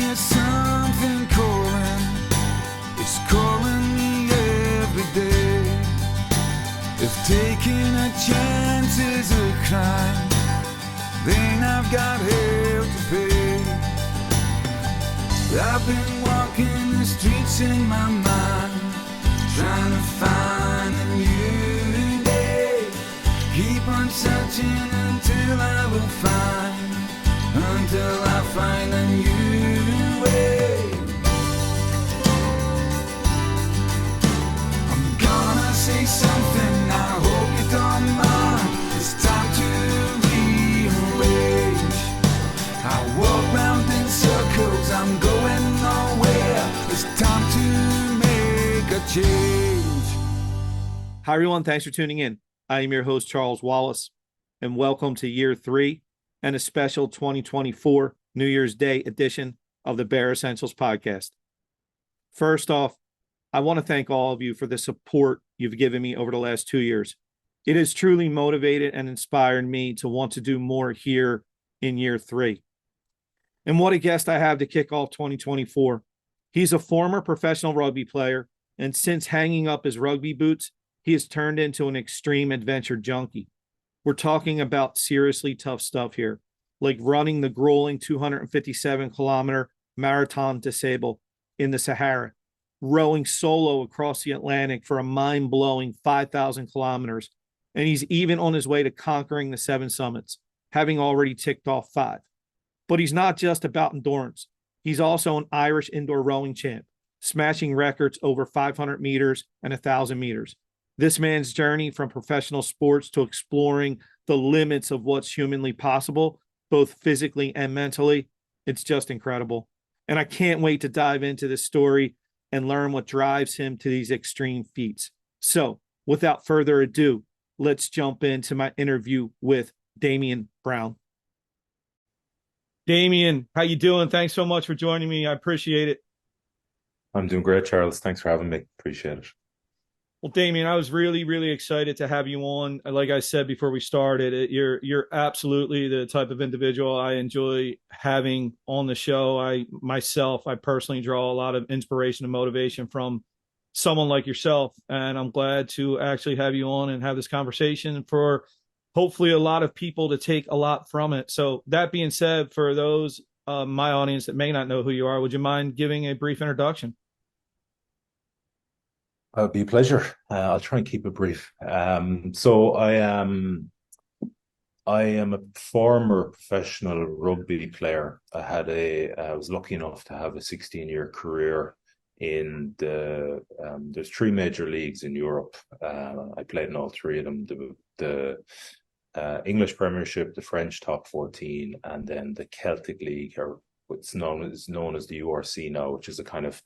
there's something calling. It's calling me every day. If taking a chance is a crime, then I've got hell to pay. I've been walking the streets in my mind, trying to find a new day. Keep on searching until I will find, until I find a new way. I'm gonna say something, I hope you don't mind. It's time to rearrange. I walk round in circles, I'm going nowhere. It's time to make a change. Hi, everyone. Thanks for tuning in. I am your host, Charles Wallace, and welcome to year 3 and a special 2024 New Year's Day edition of the Bare Essentials podcast. First off, I want to thank all of you for the support you've given me over the last 2 years. It has truly motivated and inspired me to want to do more here in year 3. And what a guest I have to kick off 2024. He's a former professional rugby player, and since hanging up his rugby boots, he has turned into an extreme adventure junkie. We're talking about seriously tough stuff here, like running the grueling 257-kilometer marathon des Sables in the Sahara, rowing solo across the Atlantic for a mind-blowing 5,000 kilometers, and he's even on his way to conquering the 7 summits, having already ticked off 5. But he's not just about endurance. He's also an Irish indoor rowing champ, smashing records over 500 meters and 1,000 meters. This man's journey from professional sports to exploring the limits of what's humanly possible, both physically and mentally, it's just incredible. And I can't wait to dive into this story and learn what drives him to these extreme feats. So, without further ado, let's jump into my interview with Damian Browne. Damian, how you doing? Thanks so much for joining me. I appreciate it. I'm doing great, Charles. Thanks for having me. Appreciate it. Well, Damian, I was really, really excited to have you on. Like I said before we started, you're absolutely the type of individual I enjoy having on the show. I personally draw a lot of inspiration and motivation from someone like yourself, and I'm glad to actually have you on and have this conversation for hopefully a lot of people to take a lot from it. So that being said, for those my audience that may not know who you are, would you mind giving a brief introduction? It would be a pleasure. I'll try and keep it brief. So I am a former professional rugby player. I was lucky enough to have a 16-year career in there's 3 major leagues in Europe. I played in all 3 of them: the English Premiership, the French Top 14, and then the Celtic League, or what's known as the URC now, which is a kind of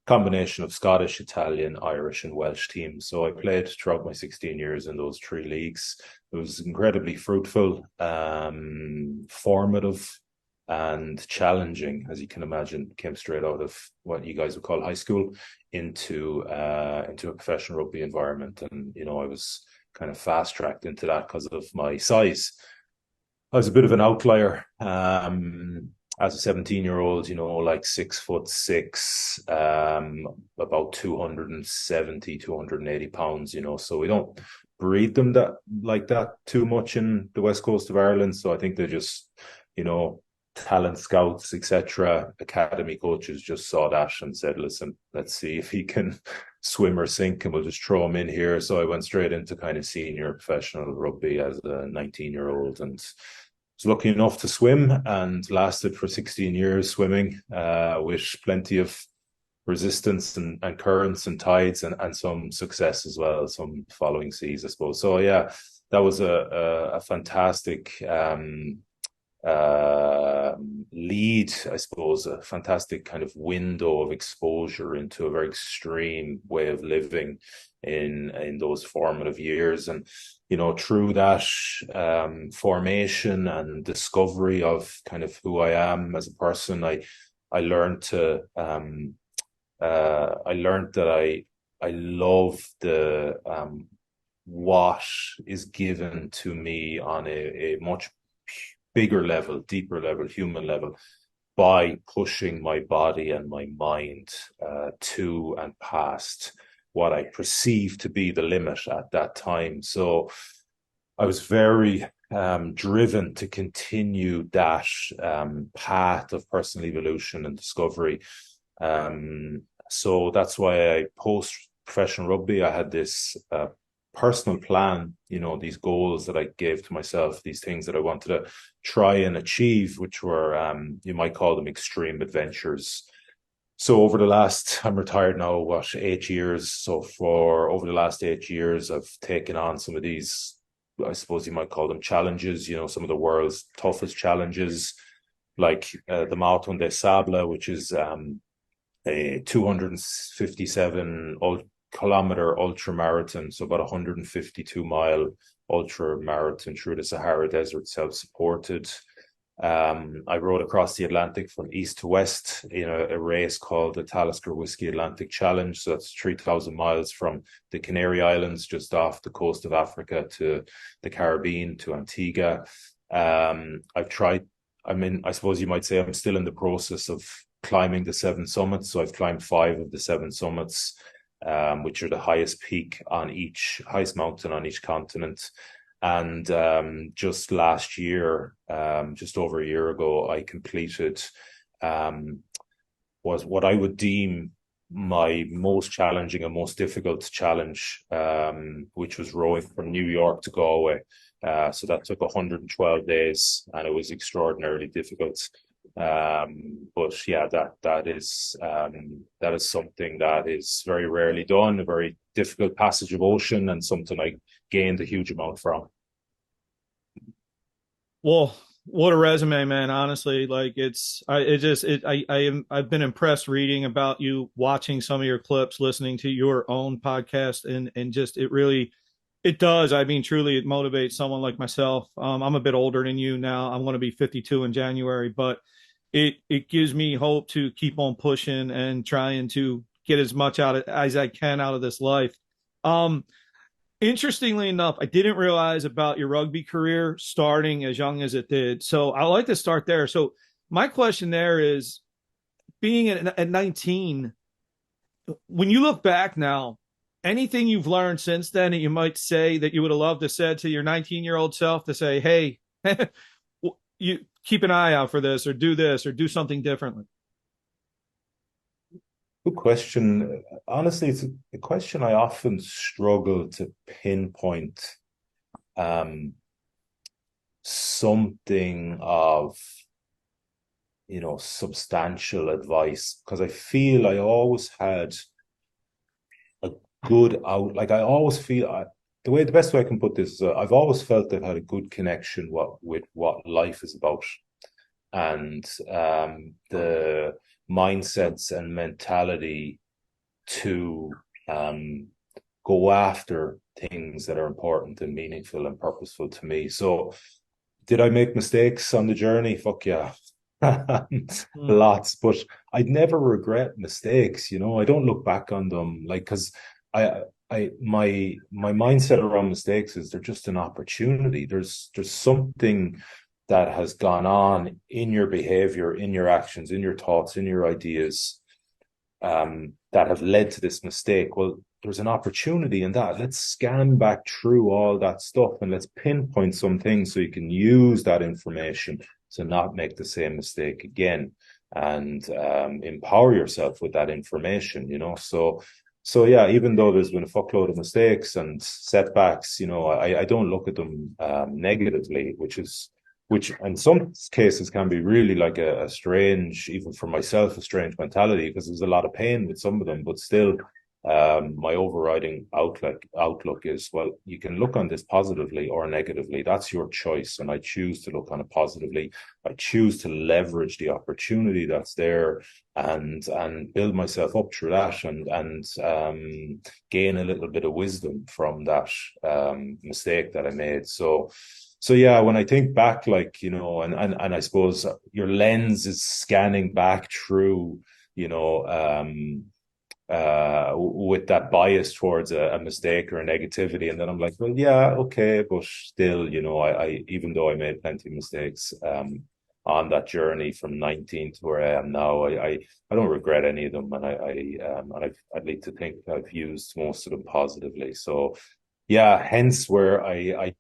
combination of Scottish, Italian, Irish, and Welsh teams. So I played throughout my 16 years in those 3 leagues. It was incredibly fruitful, formative, and challenging, as you can imagine. Came straight out of what you guys would call high school into a professional rugby environment, and I was kind of fast tracked into that because of my size. I was a bit of an outlier. As a 17-year-old, like 6'6", about 270, 280 pounds, so we don't breed them like that too much in the west coast of Ireland. So I think they just, talent scouts, etc., academy coaches just saw that and said, listen, let's see if he can swim or sink, and we'll just throw him in here. So I went straight into kind of senior professional rugby as a 19-year-old, and was lucky enough to swim, and lasted for 16 years swimming, with plenty of resistance and currents and tides, and some success as well, some following seas, I suppose. So yeah, that was a fantastic lead, I suppose, a fantastic kind of window of exposure into a very extreme way of living in those formative years. And through that formation and discovery of kind of who I am as a person, I learned that I love what is given to me on a much bigger level, deeper level, human level, by pushing my body and my mind to and past what I perceived to be the limit at that time. So I was very driven to continue that path of personal evolution and discovery. So that's why I post professional rugby, I had this personal plan, these goals that I gave to myself, these things that I wanted to try and achieve, which were, you might call them extreme adventures. So over the last, I'm retired now, 8 years. So for over the last 8 years, I've taken on some of these, I suppose you might call them challenges, some of the world's toughest challenges, like the Marathon des Sables, which is a 257 kilometer ultra marathon, so about 152-mile ultra marathon through the Sahara Desert, self-supported. I rode across the Atlantic from east to west in a race called the Talisker Whiskey Atlantic Challenge. So that's 3,000 miles from the Canary Islands, just off the coast of Africa, to the Caribbean, to Antigua. I suppose you might say I'm still in the process of climbing the 7 summits. So I've climbed 5 of the 7 summits, which are the highest mountain on each continent. And just last year, just over a year ago, I completed was what I would deem my most challenging and most difficult challenge, which was rowing from New York to Galway. So that took 112 days, and it was extraordinarily difficult. But yeah, that is something that is very rarely done, a very difficult passage of ocean, and something I gained a huge amount from. Well, what a resume, man. Honestly, like I've been impressed reading about you, watching some of your clips, listening to your own podcast, and just it does. I mean, truly, it motivates someone like myself. I'm a bit older than you now. I'm going to be 52 in January, but it gives me hope to keep on pushing and trying to get as much as I can out of this life. Interestingly enough, I didn't realize about your rugby career starting as young as it did. So I like to start there. So my question there is, being at 19, when you look back now, anything you've learned since then that you might say that you would have loved to say to your 19-year-old self, to say, hey, you keep an eye out for this, or do something differently? Good question. Honestly, it's a question I often struggle to pinpoint something of, substantial advice, because I feel I always had a good out. Like I always feel the best way I can put this is I've always felt I've had a good connection with what life is about, and the mindsets and mentality to go after things that are important and meaningful and purposeful to me. So did I make mistakes on the journey? Fuck yeah. Lots, but I'd never regret mistakes. I don't look back on them because my mindset around mistakes is they're just an opportunity. There's something that has gone on in your behavior, in your actions, in your thoughts, in your ideas, that have led to this mistake. Well, there's an opportunity in that. Let's scan back through all that stuff and let's pinpoint some things so you can use that information to not make the same mistake again, and empower yourself with that information, So yeah, even though there's been a fuckload of mistakes and setbacks, I don't look at them negatively, which in some cases can be really like a strange, even for myself, a strange mentality, because there's a lot of pain with some of them, but still my overriding outlook is, well, you can look on this positively or negatively. That's your choice, and I choose to look on it positively. I choose to leverage the opportunity that's there and build myself up through that, and gain a little bit of wisdom from that mistake that I made. So yeah, when I think back, and I suppose your lens is scanning back through, with that bias towards a mistake or a negativity, and then I'm like, well, yeah, okay, but still, I even though I made plenty of mistakes, on that journey from 19 to where I am now. I don't regret any of them, and I'd like to think I've used most of them positively. So yeah, hence where I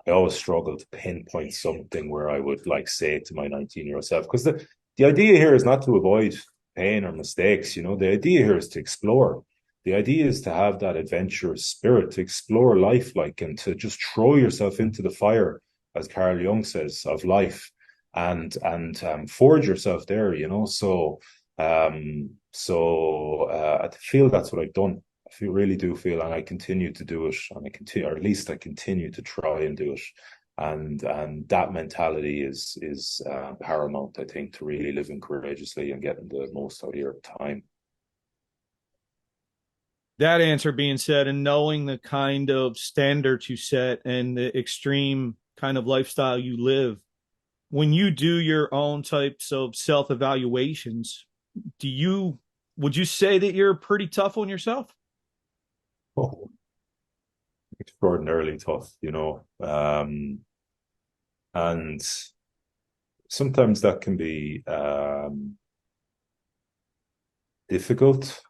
always struggle to pinpoint something where I would like say to my 19-year-old self, because the idea here is not to avoid pain or mistakes. The idea here is to explore. The idea is to have that adventurous spirit, to explore life, and to just throw yourself into the fire, as Carl Jung says, of life, and forge yourself there. I feel that's what I've done. Really do feel, and I continue to do it, and or at least I continue to try and do it, and that mentality is paramount, I think, to really living courageously and getting the most out of your time. That answer being said, and knowing the kind of standards you set and the extreme kind of lifestyle you live, when you do your own types of self evaluations, would you say that you're pretty tough on yourself? Oh, extraordinarily tough, and sometimes that can be difficult.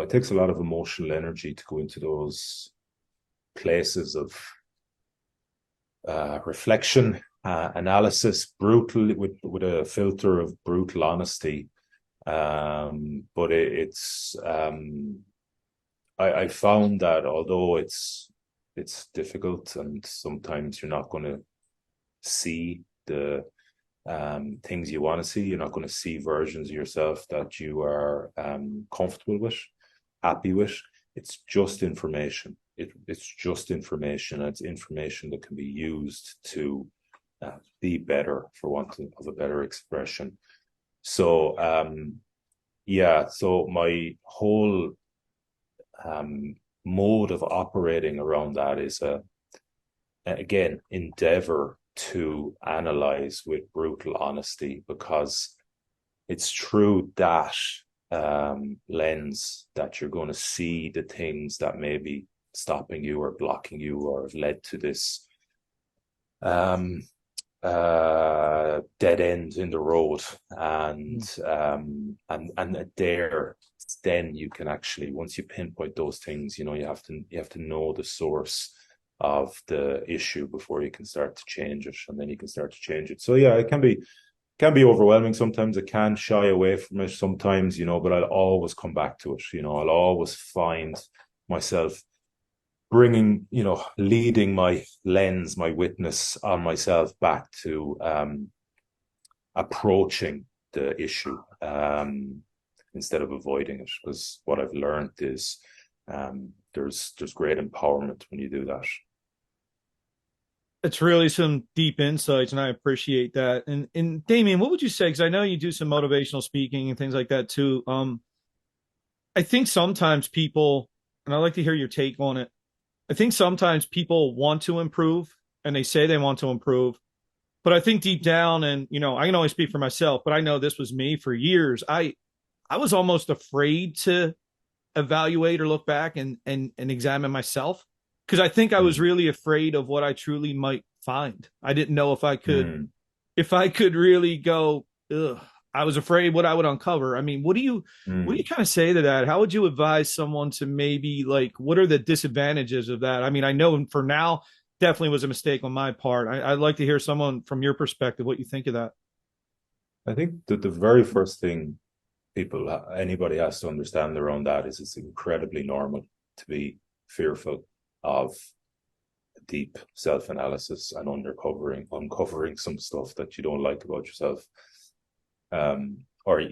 It takes a lot of emotional energy to go into those places of reflection, analysis, brutal with a filter of brutal honesty. But I found that although it's difficult, and sometimes you're not going to see the things you want to see, you're not going to see versions of yourself that you are comfortable with, happy with. It's just information. It's just information. It's information that can be used to be better, for want of a better expression. So so my whole mode of operating around that is again, endeavor to analyze with brutal honesty, because it's through that lens that you're going to see the things that may be stopping you or blocking you, or have led to this dead end in the road, and there, then you can actually, once you pinpoint those things, you have to know the source of the issue before you can start to change it, and then you can start to change it. So yeah, it can be overwhelming sometimes. It can shy away from it sometimes, but I'll always come back to it. I'll always find myself leading my lens, my witness on myself back to approaching the issue instead of avoiding it. Because what I've learned is there's great empowerment when you do that. It's really some deep insights, and I appreciate that. And Damian, what would you say? Because I know you do some motivational speaking and things like that too. I think sometimes people, and I'd like to hear your take on it. I think sometimes people want to improve, and they say they want to improve, but I think deep down, and I can only speak for myself, but I know this was me for years. I was almost afraid to evaluate or look back and examine myself, because I think I was really afraid of what I truly might find. I didn't know if I could really go, ugh. I was afraid what I would uncover. I mean, what do you kind of say to that? How would you advise someone to maybe, what are the disadvantages of that? I mean, I know for now, definitely was a mistake on my part. I'd like to hear someone from your perspective, what you think of that. I think that the very first thing anybody has to understand around that is it's incredibly normal to be fearful of deep self-analysis and uncovering some stuff that you don't like about yourself, or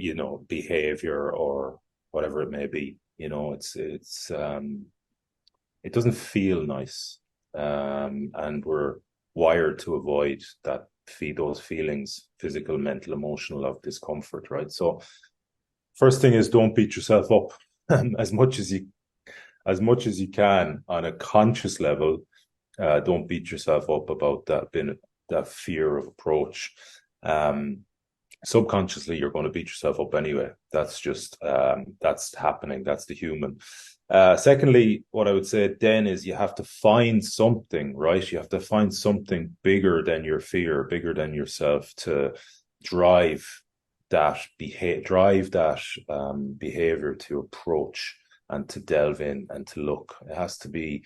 behavior or whatever it may be. It doesn't feel nice, and we're wired to avoid those feelings, physical, mental, emotional, of discomfort, right? So first thing is, don't beat yourself up as much as you can on a conscious level. Don't beat yourself up about that fear of approach. Subconsciously, you're going to beat yourself up anyway. That's just that's happening. That's the human. Secondly, what I would say then is you have to find something, right? You have to find something bigger than your fear, bigger than yourself to drive that behavior, to approach and to delve in and to look. It has to be,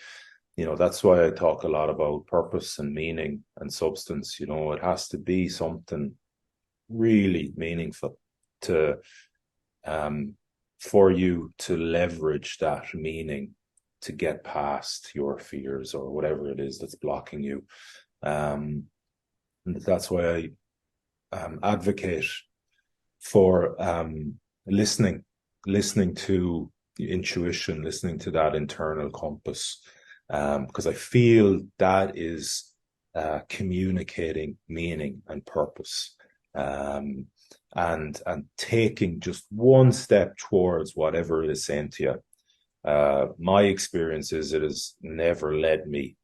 that's why I talk a lot about purpose and meaning and substance. It has to be something really meaningful to for you to leverage that meaning to get past your fears or whatever it is that's blocking you. And that's why I advocate for listening to intuition, listening to that internal compass, because I feel that is communicating meaning and purpose. And taking just one step towards whatever it is saying to you. My experience is it has never led me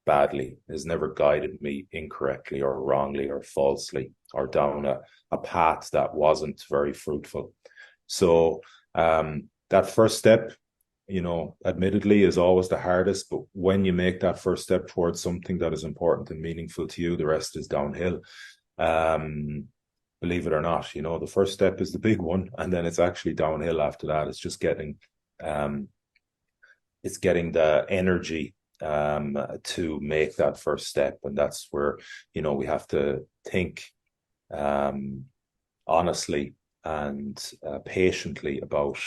badly. It has never guided me incorrectly or wrongly or falsely or down a path that wasn't very fruitful. So that first step, admittedly is always the hardest, but when you make that first step towards something that is important and meaningful to you, the rest is downhill. Believe it or not, the first step is the big one, and then it's actually downhill after that. It's just getting the energy to make that first step, and that's where we have to think honestly and patiently about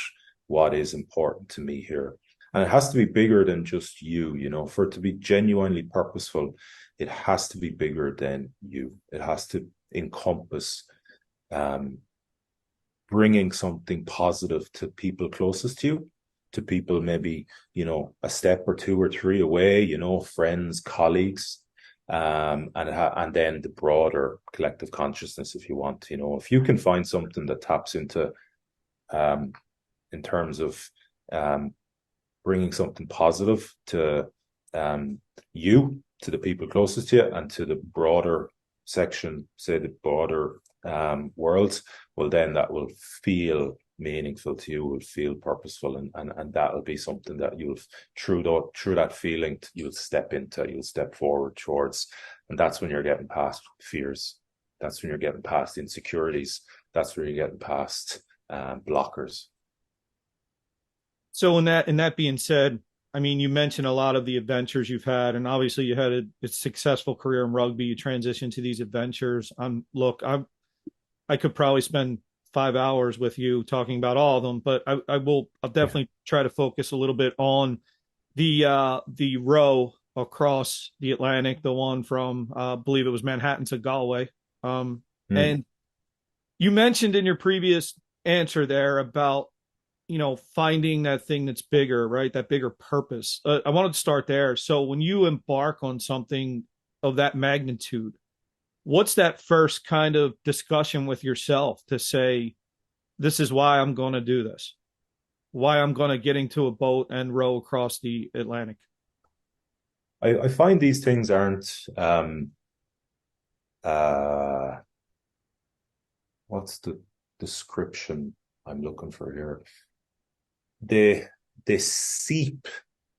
what is important to me here. And it has to be bigger than just you, for it to be genuinely purposeful, it has to be bigger than you. It has to encompass bringing something positive to people closest to you, to people maybe, a step or two or three away, friends, colleagues, and then the broader collective consciousness, if you want. If you can find something that taps into, in terms of bringing something positive to you, to the people closest to you, and to the broader section, say the broader world, well, then that will feel meaningful to you, will feel purposeful, and that'll be something that you'll, through that feeling, you'll step into, you'll step forward towards. And that's when you're getting past fears. That's when you're getting past insecurities. That's where you're getting past blockers. So in that being said, I mean, you mentioned a lot of the adventures you've had, and obviously you had a successful career in rugby. You transitioned to these adventures. I could probably spend 5 hours with you talking about all of them, but I'll definitely try to focus a little bit on the row across the Atlantic, the one from I believe it was Manhattan to Galway. And you mentioned in your previous answer there about finding that thing that's bigger, right? That bigger purpose. I wanted to start there. So when you embark on something of that magnitude, what's that first kind of discussion with yourself to say, this is why I'm going to do this, why I'm going to get into a boat and row across the Atlantic? I find these things aren't what's the description I'm looking for here? They seep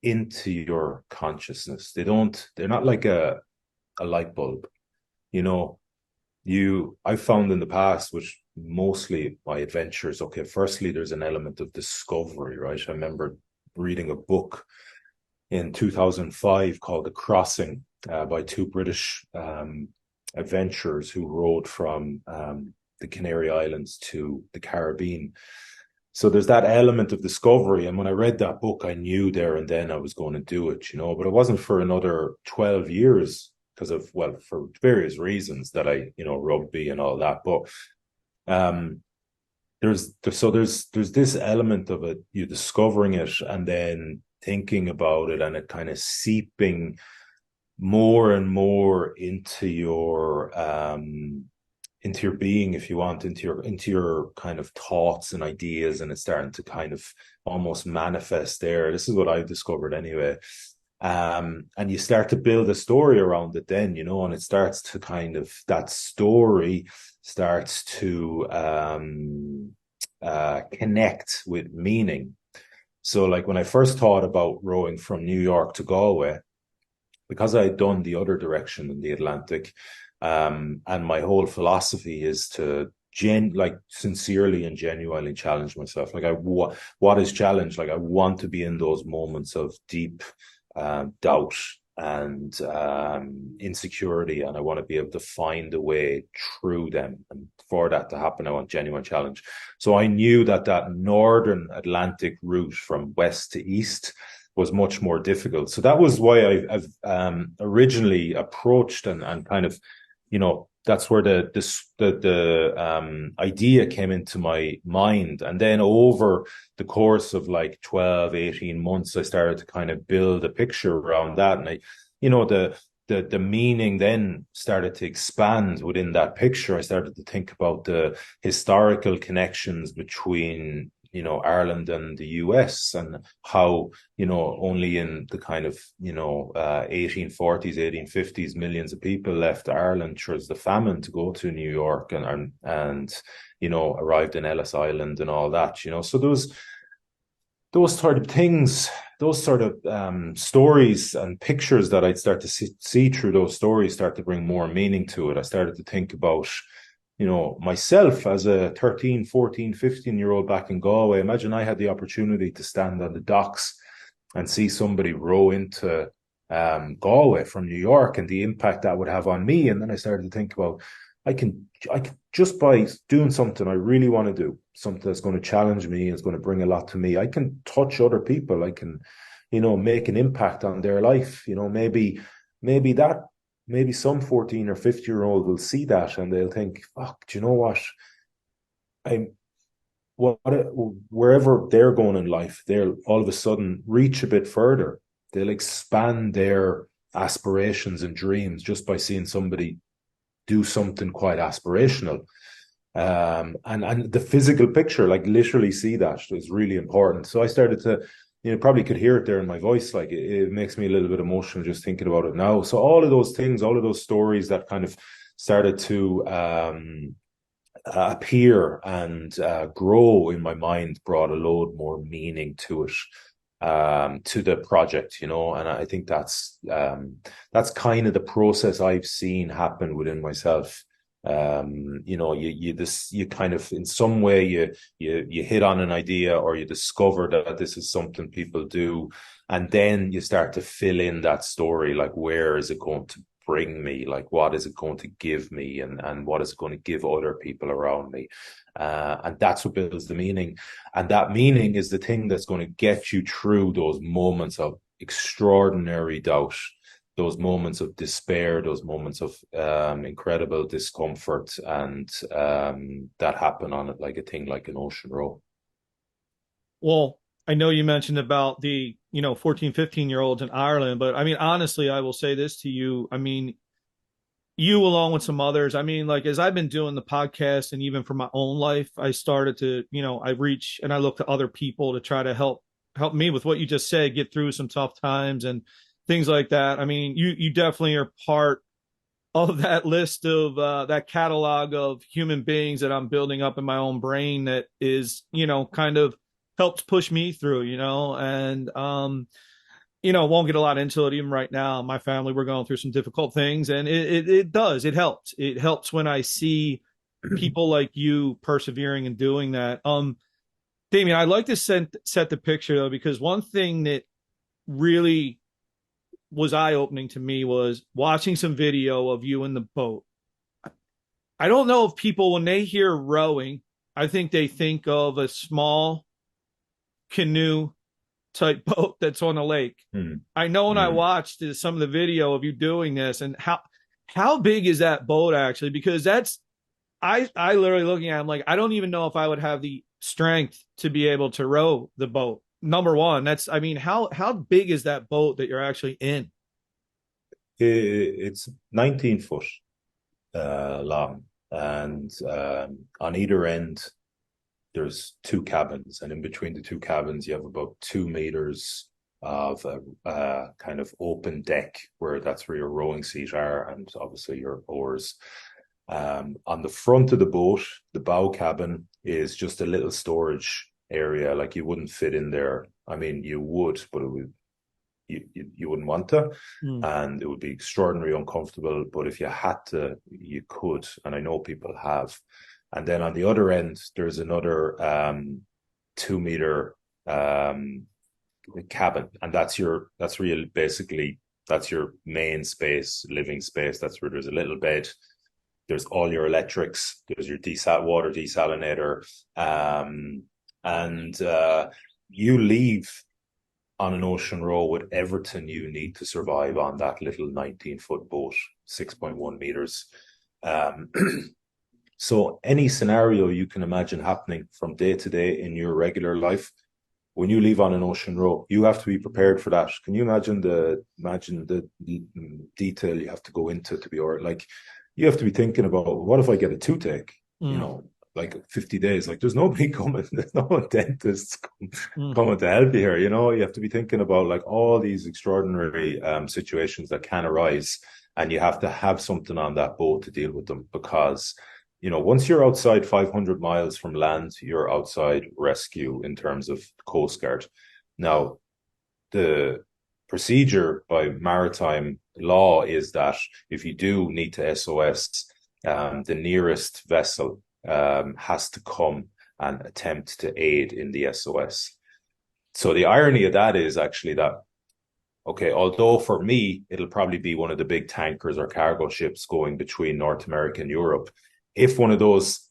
into your consciousness. They're not like a light bulb. I found in the past, which mostly my adventures, okay, firstly, there's an element of discovery, right? I remember reading a book in 2005 called The Crossing by two British adventurers who rode from the Canary Islands to the Caribbean. So there's that element of discovery. And when I read that book, I knew there and then I was going to do it, but it wasn't for another 12 years because of, for various reasons that rugby and all that. But there's this element of it, you discovering it and then thinking about it and it kind of seeping more and more into your being, if you want, into your kind of thoughts and ideas, and it's starting to kind of almost manifest there. This is what I've discovered anyway. And you start to build a story around it then, and it starts to kind of, that story starts to connect with meaning. So like when I first thought about rowing from New York to Galway, because I had done the other direction in the Atlantic, and my whole philosophy is to like sincerely and genuinely challenge myself. Like what is challenge? Like I want to be in those moments of deep doubt and insecurity, and I want to be able to find a way through them. And for that to happen, I want genuine challenge. So I knew that northern Atlantic route from west to east was much more difficult. So that was why I've originally approached and kind of, that's where the idea came into my mind. And then over the course of like 12, 18 months, I started to kind of build a picture around that. And the meaning then started to expand within that picture. I started to think about the historical connections between Ireland and the US, and how, only in the kind of, 1840s, 1850s, millions of people left Ireland towards the famine to go to New York and arrived in Ellis Island and all that, So those sort of things, those sort of stories and pictures that I'd start to see through those stories start to bring more meaning to it. I started to think about myself as a 13, 14, 15-year-old back in Galway. Imagine I had the opportunity to stand on the docks and see somebody row into Galway from New York and the impact that would have on me. And then I started to think about, I can just by doing something I really want to do, something that's going to challenge me, is going to bring a lot to me, I can touch other people. I can, make an impact on their life. Maybe some 14 or 50-year-old will see that and they'll think, fuck, do you know what? Wherever they're going in life, they'll all of a sudden reach a bit further. They'll expand their aspirations and dreams just by seeing somebody do something quite aspirational. And the physical picture, like literally see that, is really important. So I started to, probably could hear it there in my voice. Like it makes me a little bit emotional just thinking about it now. So all of those things, all of those stories that kind of started to appear and grow in my mind brought a load more meaning to it, to the project, and I think that's kind of the process I've seen happen within myself. You kind of, in some way, you hit on an idea, or you discover that this is something people do, and then you start to fill in that story. Like, where is it going to bring me? Like, what is it going to give me, and what is it going to give other people around me? And that's what builds the meaning. And that meaning is the thing that's going to get you through those moments of extraordinary doubt, those moments of despair, those moments of incredible discomfort, and that happen on it like a thing like an ocean row. Well, I know you mentioned about the 14, 15-year-olds in Ireland, but I mean, honestly, I will say this to you. I mean, you along with some others, I mean, like, as I've been doing the podcast and even for my own life, I started to, I reach and I look to other people to try to help me with what you just said, get through some tough times and things like that. I mean, you definitely are part of that list of that catalog of human beings that I'm building up in my own brain that is, kind of helped push me through, and won't get a lot into it even right now. My family, we're going through some difficult things, and it helps. It helps when I see people like you persevering and doing that. Damian, I'd like to set the picture though, because one thing that really was eye-opening to me was watching some video of you in the boat. I don't know if people, when they hear rowing, I think they think of a small canoe type boat that's on a lake. I know when I watched some of the video of you doing this, and how big is that boat actually? Because that's, I literally looking at it, I'm like, I don't even know if I would have the strength to be able to row the boat. Number one, I mean, how big is that boat that you're actually in? It's 19 foot long, and on either end there's two cabins, and in between the two cabins you have about 2 meters of a kind of open deck, that's where your rowing seat are, and obviously your oars. On the front of the boat, the bow cabin is just a little storage area. Like, you wouldn't fit in there I mean, you would, but it would you wouldn't want to, Mm. and it would be extraordinarily uncomfortable. But if you had to, you could, and I know people have. And then on the other end, there's another 2 meter cabin, and that's real basically that's your main space, living space. That's where there's a little bed. There's all your electrics. There's your water desalinator, and you leave on an ocean row with everything you need to survive on that little 19-foot boat, 6.1 meters. Um, so any scenario you can imagine happening from day to day in your regular life, when you leave on an ocean row, you have to be prepared for that. Can you imagine the detail you have to go into to be, or like you have to be thinking about, what if I get a toothache? You know, like 50 days, like there's nobody coming, there's no dentists coming to help you here. You know, you have to be thinking about like all these extraordinary situations that can arise, and you have to have something on that boat to deal with them, because you know, once you're outside 500 miles from land, you're outside rescue in terms of Coast Guard. Now, the procedure by maritime law is that if you do need to SOS, the nearest vessel has to come and attempt to aid in the SOS. So the irony of that is actually that, okay, although for me, it'll probably be one of the big tankers or cargo ships going between North America and Europe, if one of those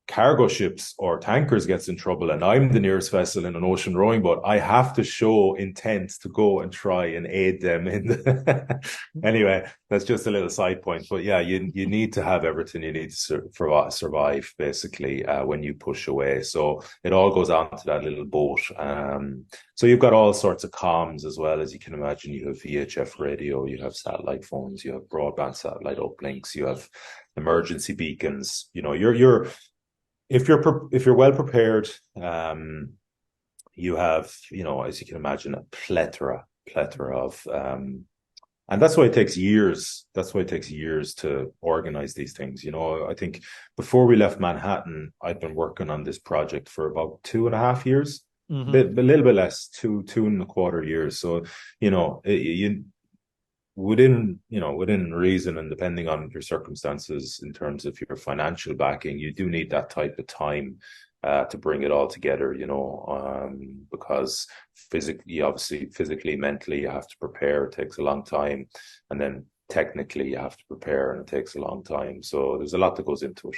cargo ships or tankers gets in trouble and I'm the nearest vessel in an ocean rowing boat, I have to show intent to go and try and aid them in the anyway, that's just a little side point. But yeah, you need to have everything you need to survive basically when you push away. So it all goes onto that little boat. So you've got all sorts of comms as well, as you can imagine. You have VHF radio, you have satellite phones, you have broadband satellite uplinks, you have emergency beacons. You know, if you're well prepared, you have, you know, as you can imagine, a plethora of, and that's why it takes years. That's why it takes years to organize these things. You know, I think before we left Manhattan, I'd been working on this project for about 2.5 years, a little bit less, 2.25 years. So, you know, within reason, and depending on your circumstances in terms of your financial backing, you do need that type of time to bring it all together, you know, because physically, mentally, you have to prepare. It takes a long time. And then technically you have to prepare, and it takes a long time. So there's a lot that goes into it.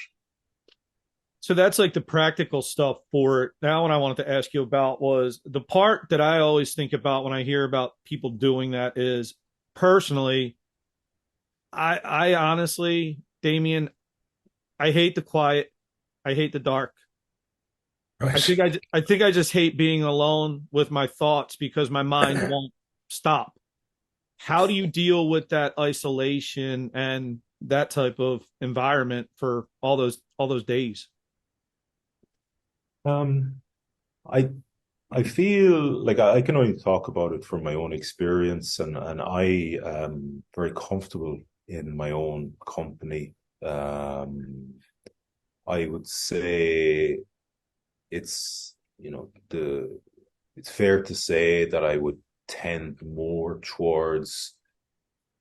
So that's like the practical stuff for it. Now, what I wanted to ask you about was the part that I always think about when I hear about people doing that is, personally, I honestly, Damian, I hate the quiet. I hate the dark. Right. I think I just hate being alone with my thoughts because my mind won't stop. How do you deal with that isolation and that type of environment for all those days? I feel like I can only talk about it from my own experience, and I am very comfortable in my own company. I would say it's, you know, it's fair to say that I would tend more towards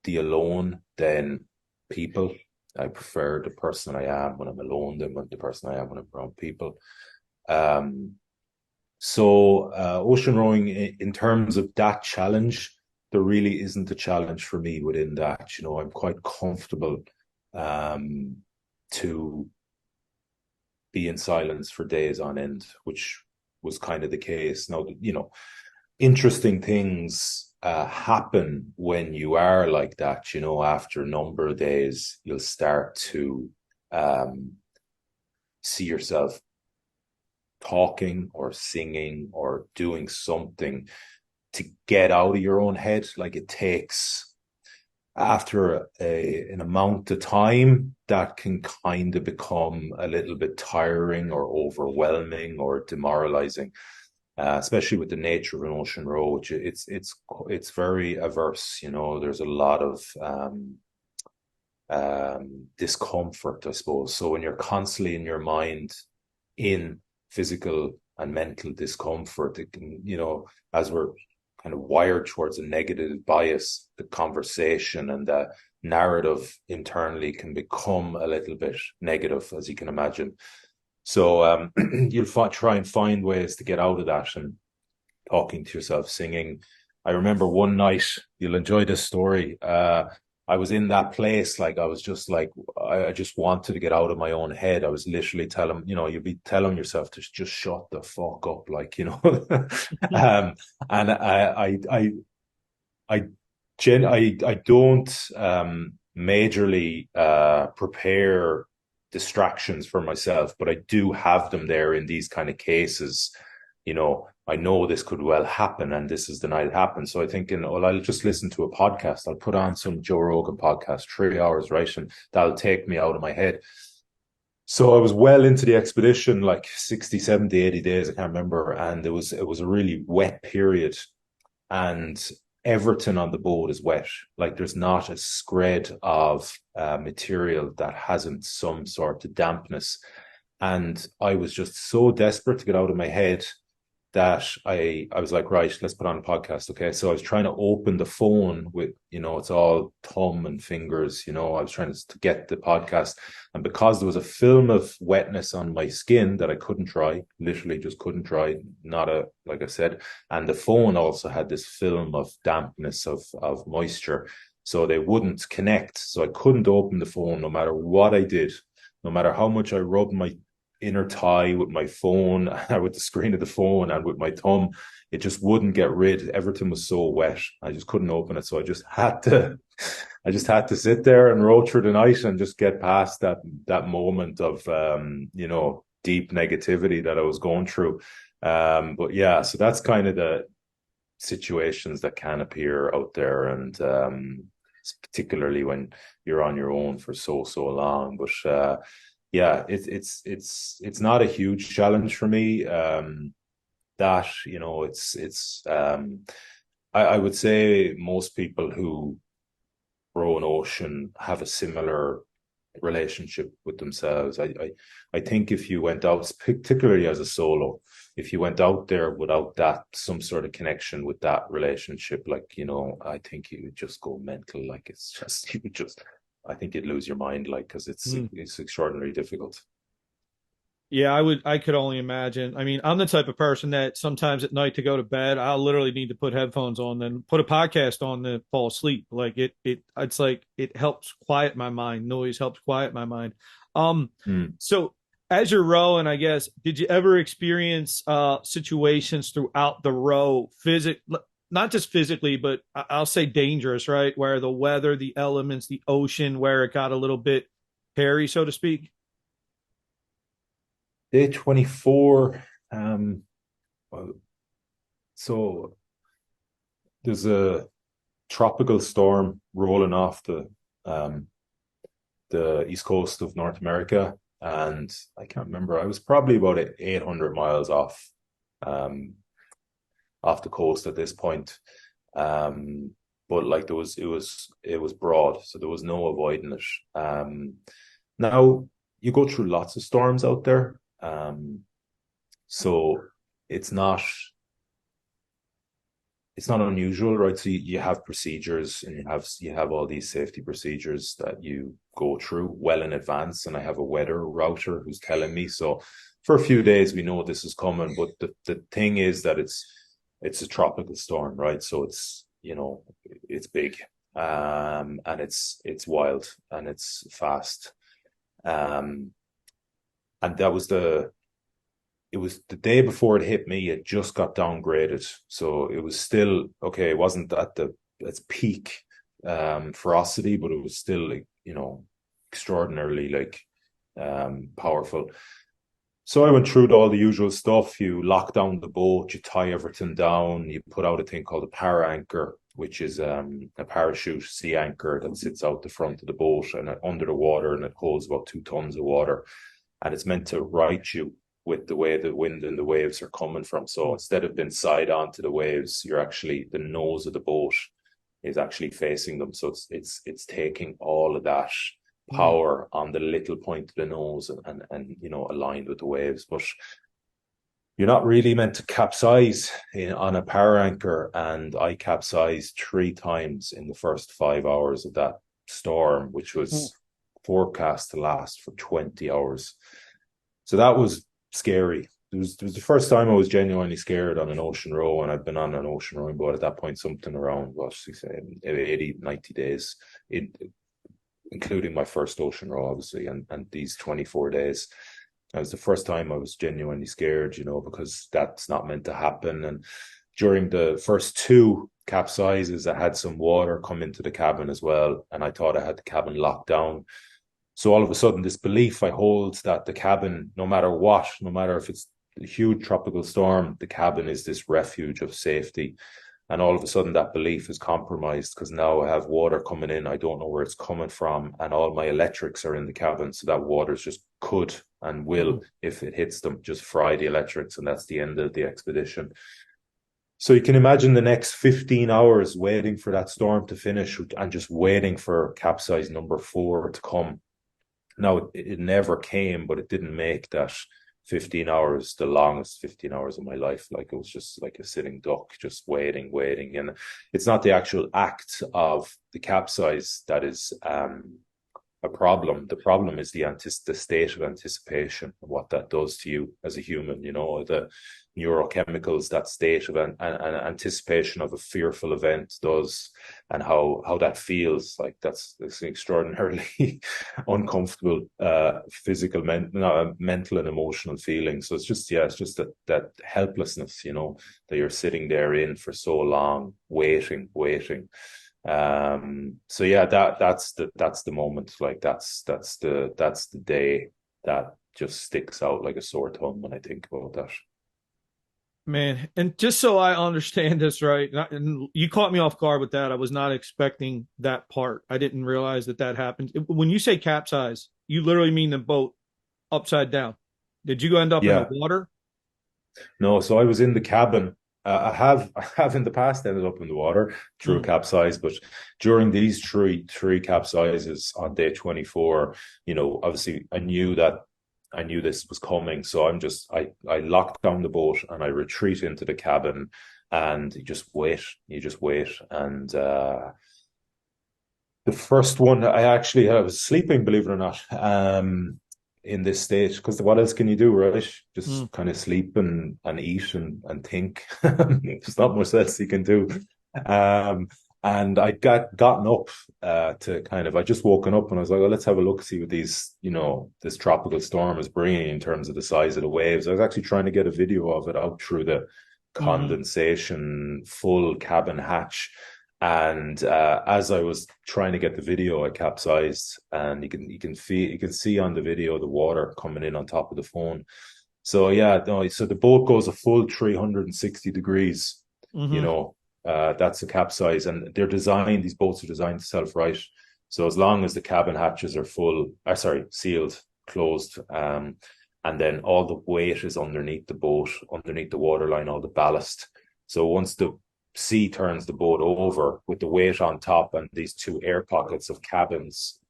the alone than people. I prefer the person I am when I'm alone than the person I am when I'm around people. So ocean rowing, in terms of that challenge, there really isn't a challenge for me within that. You know, I'm quite comfortable to be in silence for days on end, which was kind of the case. Now, you know, interesting things happen when you are like that. You know, after a number of days, you'll start to see yourself talking or singing or doing something to get out of your own head. Like, it takes, after an amount of time, that can kind of become a little bit tiring or overwhelming or demoralizing, especially with the nature of an ocean row, which it's very averse. You know, there's a lot of discomfort, I suppose. So when you're constantly in your mind in physical mental discomfort. It can, as we're kind of wired towards a negative bias, the conversation and the narrative internally can become a little bit negative, as you can imagine. So you'll try and find ways to get out of that, and talking to yourself, singing. I remember one night, you'll enjoy this story. I was in that place, like I was just like, I just wanted to get out of my own head. I was literally telling, you'll be telling yourself to just shut the fuck up, like, and I don't majorly prepare distractions for myself, but I do have them there in these kind of cases. I know this could well happen, and this is the night it happens. So I think, I'll just listen to a podcast. I'll put on some Joe Rogan podcast, 3 hours, right? And that'll take me out of my head. So I was well into the expedition, like 60, 70, 80 days, I can't remember. And it was a really wet period. And everything on the boat is wet. Like there's not a scred of material that hasn't some sort of dampness. And I was just so desperate to get out of my head that I was like, right, let's put on a podcast. Okay. So I was trying to open the phone with, it's all thumb and fingers, I was trying to get the podcast. And because there was a film of wetness on my skin that I couldn't dry, literally just couldn't dry, like I said. And the phone also had this film of dampness of moisture. So they wouldn't connect. So I couldn't open the phone no matter what I did, no matter how much I rubbed my inner thigh with my phone, with the screen of the phone and with my thumb. It just wouldn't get rid. Everything was so wet. I just couldn't open it. So I just had to sit there and roll through the night and just get past that moment of, deep negativity that I was going through. But yeah, so that's kind of the situations that can appear out there. And, particularly when you're on your own for so long, but, yeah, it's not a huge challenge for me. I would say most people who row an ocean have a similar relationship with themselves. I think if you went out, particularly as a solo, if you went out there without that, some sort of connection with that relationship, like, I think you would just go mental. Like I think you'd lose your mind, like, because it's extraordinarily difficult. Yeah, I could only imagine. I mean, I'm the type of person that sometimes at night to go to bed, I'll literally need to put headphones on, then put a podcast on to fall asleep. Like it's like it helps quiet my mind. Noise helps quiet my mind. So as you're rowing, I guess, did you ever experience situations throughout the row, not just physically, but I'll say dangerous, right? Where the weather, the elements, the ocean, where it got a little bit hairy, so to speak? Day 24. So there's a tropical storm rolling off the east coast of North America, and I can't remember. I was probably about 800 miles off the coast at this point. But like it was broad, so there was no avoiding it. Now you go through lots of storms out there. So it's not unusual, right? So you have procedures, and you have all these safety procedures that you go through well in advance. And I have a weather router who's telling me. So for a few days we know this is coming, but the thing is that it's a tropical storm, right? So it's it's big, and it's wild, and it's fast. And it was the day before it hit me. It just got downgraded, so it was still okay. It wasn't at its peak ferocity, but it was still extraordinarily powerful. So I went through all the usual stuff. You lock down the boat, you tie everything down, you put out a thing called a para anchor, which is a parachute sea anchor that sits out the front of the boat and under the water, and it holds about 2 tons of water. And it's meant to right you with the way the wind and the waves are coming from. So instead of being side on to the waves, the nose of the boat is actually facing them. So it's taking all of that power on the little point of the nose and aligned with the waves. But you're not really meant to capsize on a power anchor. And I capsized 3 times in the first 5 hours of that storm, which was forecast to last for 20 hours. So that was scary. It was the first time I was genuinely scared on an ocean row, and I've been on an ocean rowing boat at that point, something around, 80, 90 days, including my first ocean row, obviously, and these 24 days. That was the first time I was genuinely scared, because that's not meant to happen. And during the first 2 capsizes, I had some water come into the cabin as well, and I thought I had the cabin locked down. So all of a sudden, this belief I hold that the cabin, no matter what, no matter if it's a huge tropical storm, the cabin is this refuge of safety. And all of a sudden, that belief is compromised because now I have water coming in. I don't know where it's coming from. And all my electrics are in the cabin. So that water just could and will, if it hits them, just fry the electrics. And that's the end of the expedition. So you can imagine the next 15 hours waiting for that storm to finish and just waiting for capsize number 4 to come. Now, it never came, but it didn't make that 15 hours the longest 15 hours of my life. Like, it was just like a sitting duck, just waiting. And it's not the actual act of the capsize that is a problem. The problem is the state of anticipation and what that does to you as a human, the neurochemicals, that state of an anticipation of a fearful event does, and how that feels. Like that's extraordinarily uncomfortable physical, mental and emotional feeling. So it's just that helplessness, that you're sitting there in for so long, waiting. So yeah, that's the moment. Like that's the day that just sticks out like a sore thumb when I think about that. Man, and just so I understand this right, and you caught me off guard with that. I was not expecting that part. I didn't realize that happened. When you say capsize, you literally mean the boat upside down. Did you end up in the water? No, so I was in the cabin. I have in the past ended up in the water through a capsize, but during these three capsizes on day 24, obviously I knew this was coming. So I locked down the boat and I retreat into the cabin, and you just wait. And the first one, I was sleeping, believe it or not, in this state, because what else can you do, right? Just kind of sleep and eat and think. There's not much else you can do. And I gotten up to I just woken up and I was like, let's have a look, see what these, this tropical storm is bringing in terms of the size of the waves. I was actually trying to get a video of it out through the condensation full cabin hatch. And as I was trying to get the video, I capsized, and you can see on the video the water coming in on top of the phone. So so the boat goes a full 360 degrees. That's a capsize, and these boats are designed to self-right. So as long as the cabin hatches are sealed, closed, and then all the weight is underneath the boat, underneath the waterline, all the ballast. So once the sea turns the boat over with the weight on top, and these 2 air pockets of cabins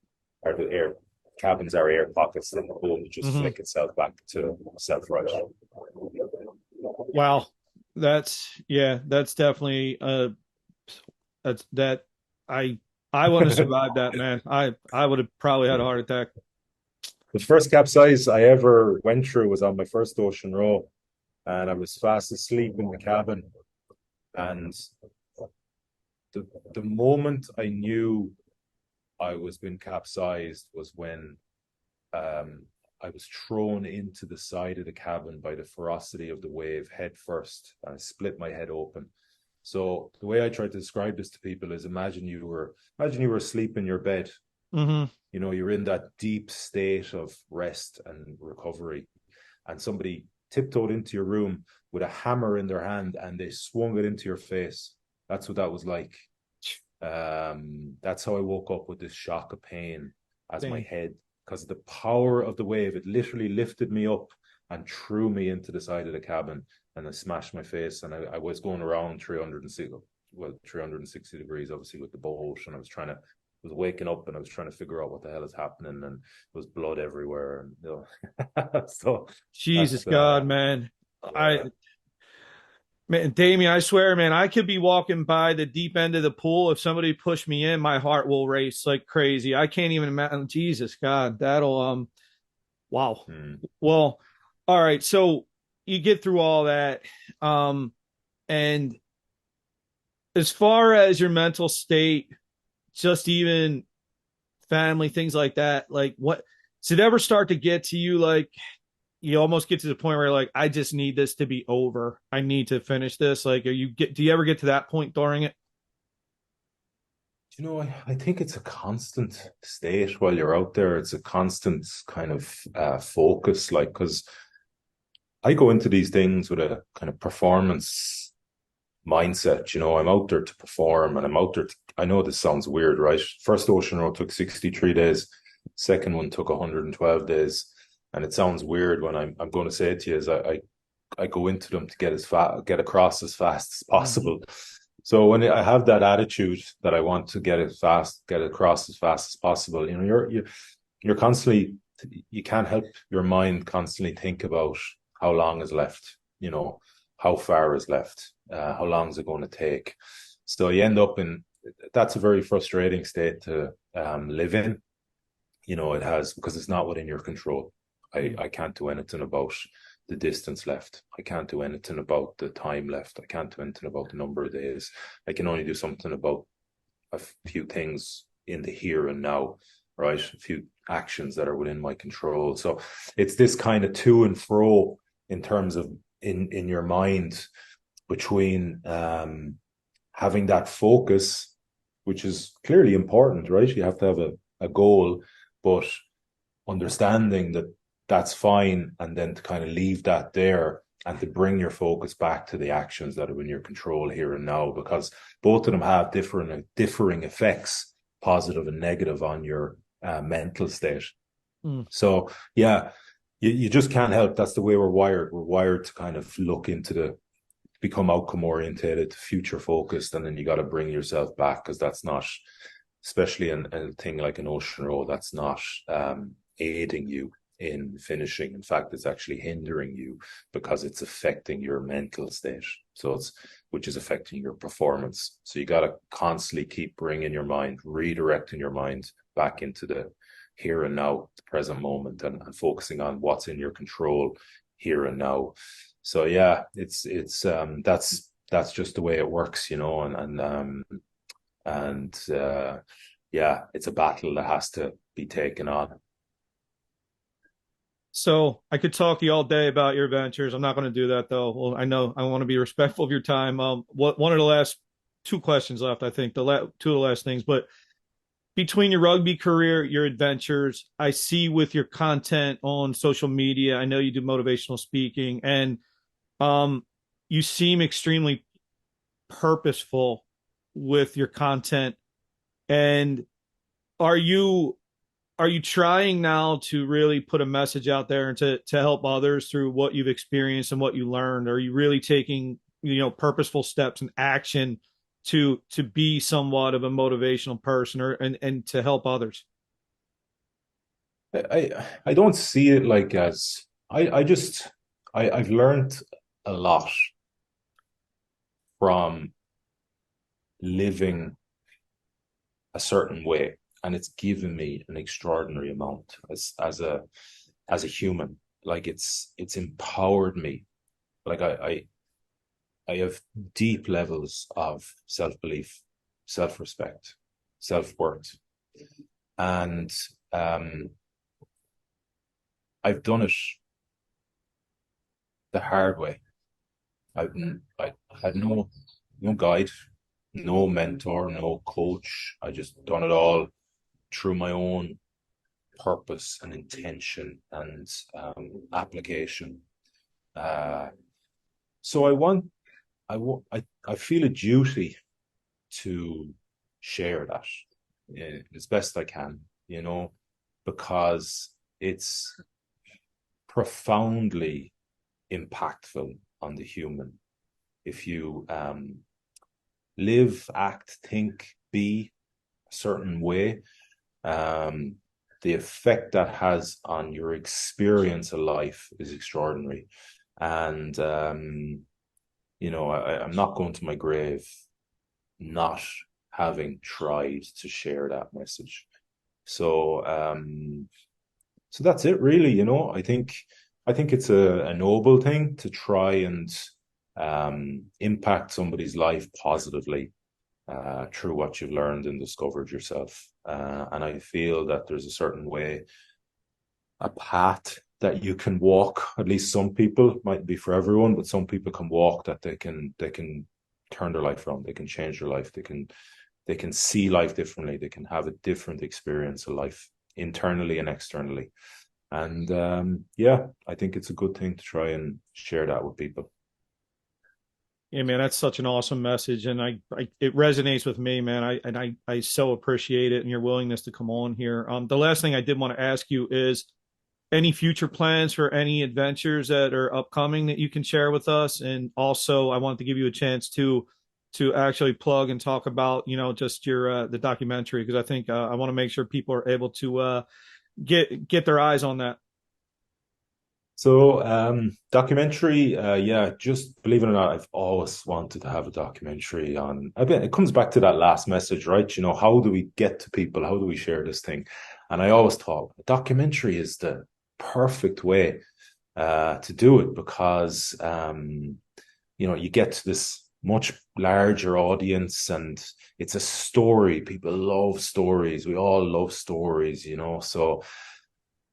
are air pockets, then the boat will just flick itself back to self-right. Wow. That's definitely I wouldn't have survived that, man. I would have probably had a heart attack. The first capsize I ever went through was on my first ocean row, and I was fast asleep in the cabin. And the moment I knew I was being capsized was when I was thrown into the side of the cabin by the ferocity of the wave head first, and I split my head open. So the way I try to describe this to people is imagine you were asleep in your bed. You're in that deep state of rest and recovery, and somebody tiptoed into your room with a hammer in their hand and they swung it into your face. That's what that was like. That's how I woke up, with this shock of pain as my head, because the power of the wave, it literally lifted me up and threw me into the side of the cabin, and I smashed my face. And I was going around 360 degrees, obviously, with the boat, and I was waking up and I was trying to figure out what the hell is happening, and there was blood everywhere. And so Jesus God, man. I Yeah. Man, Damian, I swear, man, I could be walking by the deep end of the pool. If somebody pushed me in, my heart will race like crazy. I can't even imagine. Jesus, God, that'll wow. Mm. Well, all right. So you get through all that, um, and as far as your mental state, just even family, things like that, like what does it ever start to get to you? Like you almost get to the point where like I just need this to be over. I need to finish this. Like, do you ever get to that point during it? I think it's a constant state while you're out there. It's a constant kind of focus, like, because I go into these things with a kind of performance mindset. I'm out there to perform, and I'm out there I know this sounds weird, right? First ocean road took 63 days. Second one took 112 days. And it sounds weird when I'm going to say it to you is I go into them to get across as fast as Mm-hmm. possible. So when I have that attitude that I want to get across as fast as possible, you're constantly, you can't help your mind constantly think about how long is left, how far is left, how long is it going to take. So you end up in, that's a very frustrating state to live in. It has, because it's not within your control. I can't do anything about the distance left. I can't do anything about the time left. I can't do anything about the number of days. I can only do something about a few things in the here and now, right? A few actions that are within my control. So it's this kind of to and fro in terms of in your mind between having that focus, which is clearly important, right? You have to have a goal, but understanding that that's fine, and then to kind of leave that there and to bring your focus back to the actions that are in your control here and now, because both of them have differing effects, positive and negative, on your mental state. Mm. So yeah, you just can't help. That's the way we're wired. We're wired to kind of look into become outcome oriented, future focused, and then you got to bring yourself back, because that's not, especially in a thing like an ocean road, that's not aiding you in finishing. In fact, it's actually hindering you, because it's affecting your mental state. So which is affecting your performance. So you got to constantly keep bringing your mind, redirecting your mind back into the here and now, the present moment, and focusing on what's in your control here and now. So yeah, it's that's just the way it works, and yeah, it's a battle that has to be taken on. So I could talk to you all day about your adventures. I'm not going to do that though. Well, I know I want to be respectful of your time. What one of the last two questions left, I think two of the last things, but between your rugby career, your adventures, I see with your content on social media, I know you do motivational speaking, and um, you seem extremely purposeful with your content. And are you are you trying now to really put a message out there and to help others through what you've experienced and what you learned? Are you really taking purposeful steps and action to be somewhat of a motivational person or and to help others? I don't see it like as I just I've learned a lot from living a certain way, and it's given me an extraordinary amount as a human. Like it's empowered me. Like I have deep levels of self-belief, self-respect, self-worth, and um I've done it the hard way. I had no guide, no mentor, no coach. I just done it all through my own purpose and intention and application. Uh, so I feel a duty to share that as best I can, because it's profoundly impactful on the human. If you live, act, think, be a certain way, um, the effect that has on your experience of life is extraordinary. And I'm not going to my grave not having tried to share that message. So so that's it really, I think it's a noble thing to try and impact somebody's life positively through what you've learned and discovered yourself. And I feel that there's a certain way, a path that you can walk. At least some people, might be for everyone, but some people can walk that they can turn their life around. They can change their life. They can see life differently. They can have a different experience of life internally and externally. And yeah, I think it's a good thing to try and share that with people. Yeah, man, that's such an awesome message, and it resonates with me, man. I so appreciate it and your willingness to come on here. The last thing I did want to ask you is any future plans for any adventures that are upcoming that you can share with us, and also I wanted to give you a chance to actually plug and talk about just your the documentary, because I think I want to make sure people are able to get their eyes on that. So, documentary, yeah, just believe it or not, I've always wanted to have a documentary on. Again, it comes back to that last message, right? How do we get to people? How do we share this thing? And I always thought a documentary is the perfect way to do it because, you get to this much larger audience and it's a story. People love stories. We all love stories. So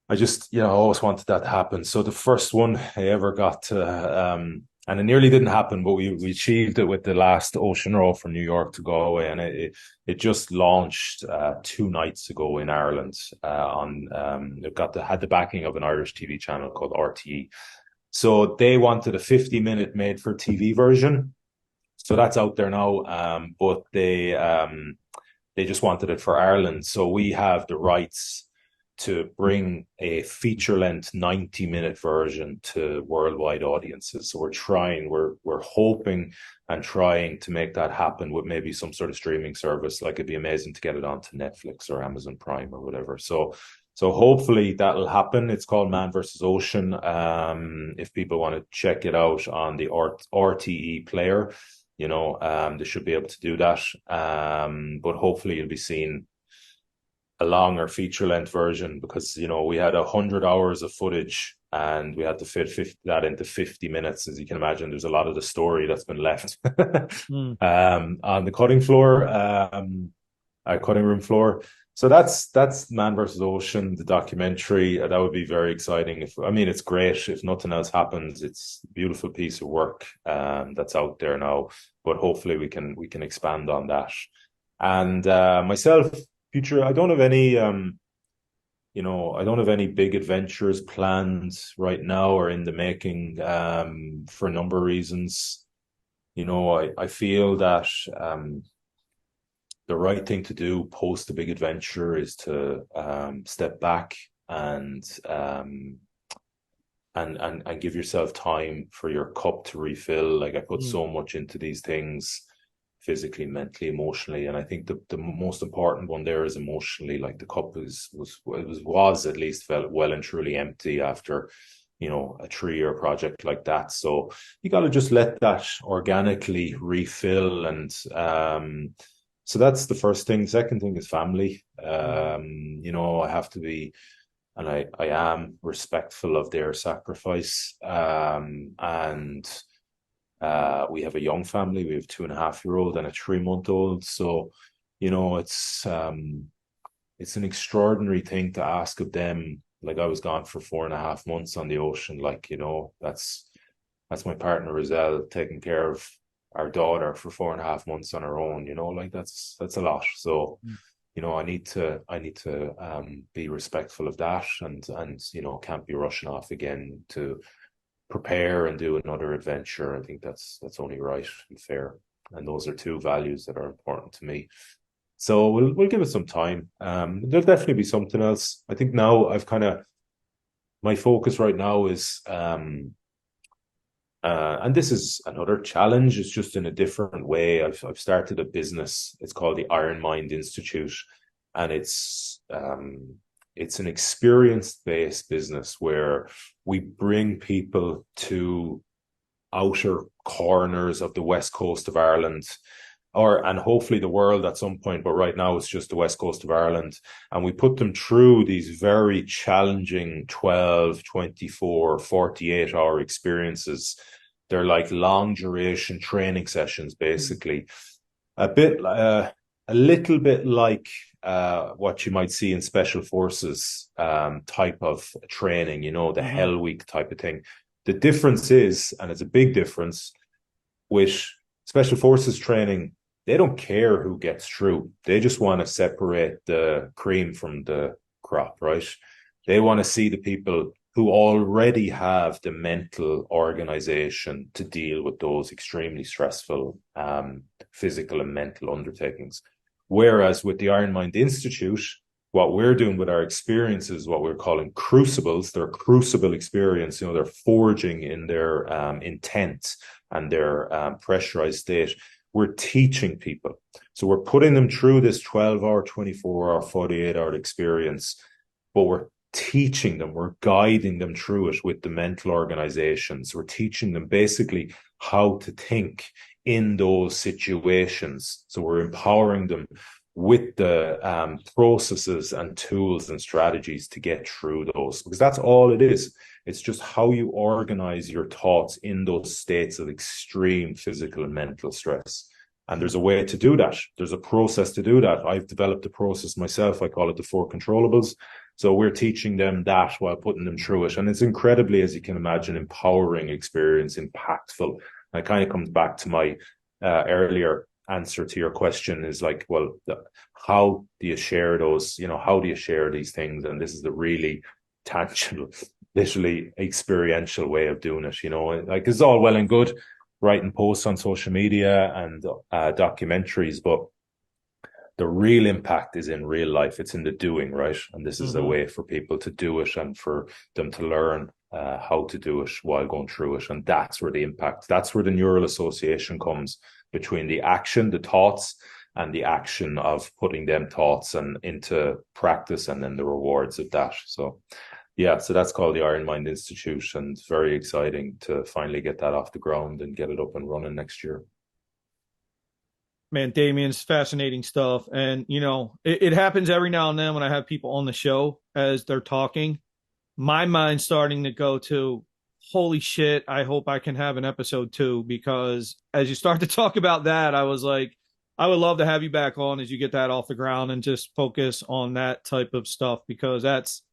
I just, I always wanted that to happen. So the first one I ever got to, and it nearly didn't happen, but we achieved it with the last Ocean Row from New York to Galway, and it just launched 2 nights ago in Ireland. It had the backing of an Irish TV channel called RTE. So they wanted a 50-minute made-for-TV version. So that's out there now, but they just wanted it for Ireland. So we have the rights to bring a feature-length 90-minute version to worldwide audiences. So we're hoping and trying to make that happen with maybe some sort of streaming service. Like it'd be amazing to get it onto Netflix or Amazon Prime or whatever. So hopefully that'll happen. It's called Man versus Ocean. If people want to check it out on the RTE player, they should be able to do that. But hopefully you'll be seeing a longer feature-length version because we had 100 hours of footage and we had to fit that into 50 minutes. As you can imagine, there's a lot of the story that's been left on the cutting room floor. So that's Man versus Ocean, the documentary. That would be very exciting. It's great if nothing else happens. It's a beautiful piece of work that's out there now. But hopefully we can expand on that. And myself, future, I don't have any big adventures planned right now or in the making for a number of reasons. I feel that the right thing to do post a big adventure is to step back and give yourself time for your cup to refill. Like I put so much into these things, physically, mentally, emotionally, and I think the most important one there is emotionally. Like the cup was at least felt well and truly empty after a 3-year project like that. So you got to just let that organically refill. And so that's the first thing. Second thing is family. I have to be, and I am respectful of their sacrifice. And we have a young family. We have a 2.5-year-old and a 3-month-old. So, it's an extraordinary thing to ask of them. Like I was gone for 4.5 months on the ocean. Like, that's my partner Roselle taking care of our daughter for 4.5 months on her own. Like that's a lot. So, I need to be respectful of that and can't be rushing off again to prepare and do another adventure. I think that's only right and fair. And those are 2 values that are important to me. So we'll give it some time. There'll definitely be something else. I think now my focus right now is and this is another challenge. It's just in a different way. I've started a business. It's called the Iron Mind Institute, and it's It's an experience-based business where we bring people to outer corners of the west coast of Ireland, and hopefully the world at some point, but right now it's just the west coast of Ireland. And we put them through these very challenging 12, 24, 48-hour experiences. They're like long duration training sessions, basically. A little bit like what you might see in special forces type of training, the Hell Week type of thing. The difference is, and it's a big difference, with special forces training, they don't care who gets through. They just want to separate the cream from the crop, right? They want to see the people who already have the mental organization to deal with those extremely stressful physical and mental undertakings. Whereas with the Iron Mind Institute, what we're doing with our experiences, what we're calling crucibles, they're crucible experience, they're forging in their intent and their pressurized state. We're teaching people. So we're putting them through this 12-hour, 24-hour, 48-hour experience, but we're teaching them, we're guiding them through it with the mental organizations. We're teaching them basically how to think in those situations. So we're empowering them with the processes and tools and strategies to get through those, because that's all it is. It's just how you organize your thoughts in those states of extreme physical and mental stress. And there's a way to do that. There's a process to do that. I've developed a process myself. I call it the 4 controllables. So we're teaching them that while putting them through it. And it's incredibly, as you can imagine, empowering experience, impactful. And it kind of comes back to my earlier answer to your question is like, well, how do you share those, how do you share these things? And this is the really tangible, literally experiential way of doing it. Like it's all well and good writing posts on social media and documentaries, but the real impact is in real life. It's in the doing, right? And this is a way for people to do it and for them to learn how to do it while going through it. And that's where the impact, that's where the neural association comes between the action, the thoughts, and the action of putting them thoughts and into practice, and then the rewards of that. So yeah, so that's called the Iron Mind Institute, and it's very exciting to finally get that off the ground and get it up and running next year. Man, Damian's fascinating stuff. And, it happens every now and then when I have people on the show as they're talking. My mind's starting to go to, holy shit, I hope I can have an episode 2, because as you start to talk about that, I was like, I would love to have you back on as you get that off the ground and just focus on that type of stuff, because that's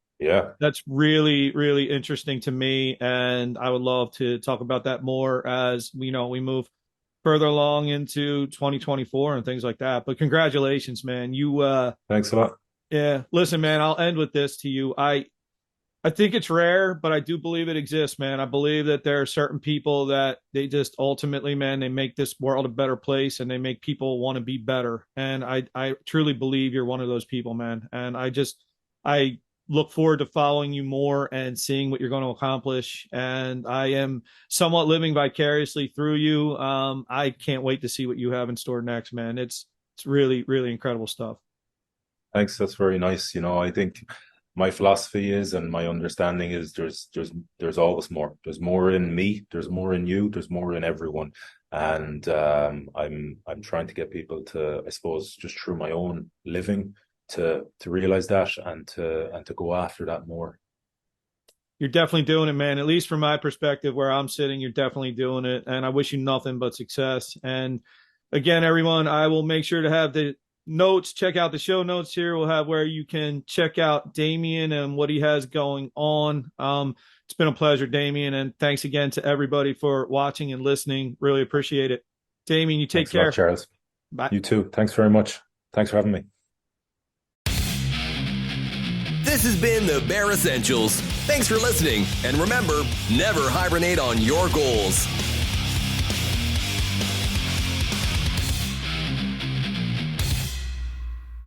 really, really interesting to me. And I would love to talk about that more as we move further along into 2024 and things like that. But congratulations, man. Thanks a lot. Yeah. Listen, man, I'll end with this to you. I think it's rare, but I do believe it exists, man. I believe that there are certain people that they just ultimately, man, they make this world a better place and they make people want to be better. And I truly believe you're one of those people, man. And I look forward to following you more and seeing what you're going to accomplish. And I am somewhat living vicariously through you. I can't wait to see what you have in store next, man. It's really, really incredible stuff. Thanks. That's very nice. I think my philosophy is, and my understanding is, there's always more. There's more in me. There's more in you. There's more in everyone. And I'm trying to get people to, I suppose, just through my own living, to realize that and to go after that more. You're definitely doing it, man. At least from my perspective, where I'm sitting, you're definitely doing it. And I wish you nothing but success. And again, everyone, I will make sure to have the notes. Check out the show notes here. We'll have where you can check out Damian and what he has going on. It's been a pleasure, Damian. And thanks again to everybody for watching and listening. Really appreciate it. Damian, you take care. Thanks a lot, Charles. Bye. You too. Thanks very much. Thanks for having me. This has been the Bare Essentials. Thanks for listening. And remember, never hibernate on your goals.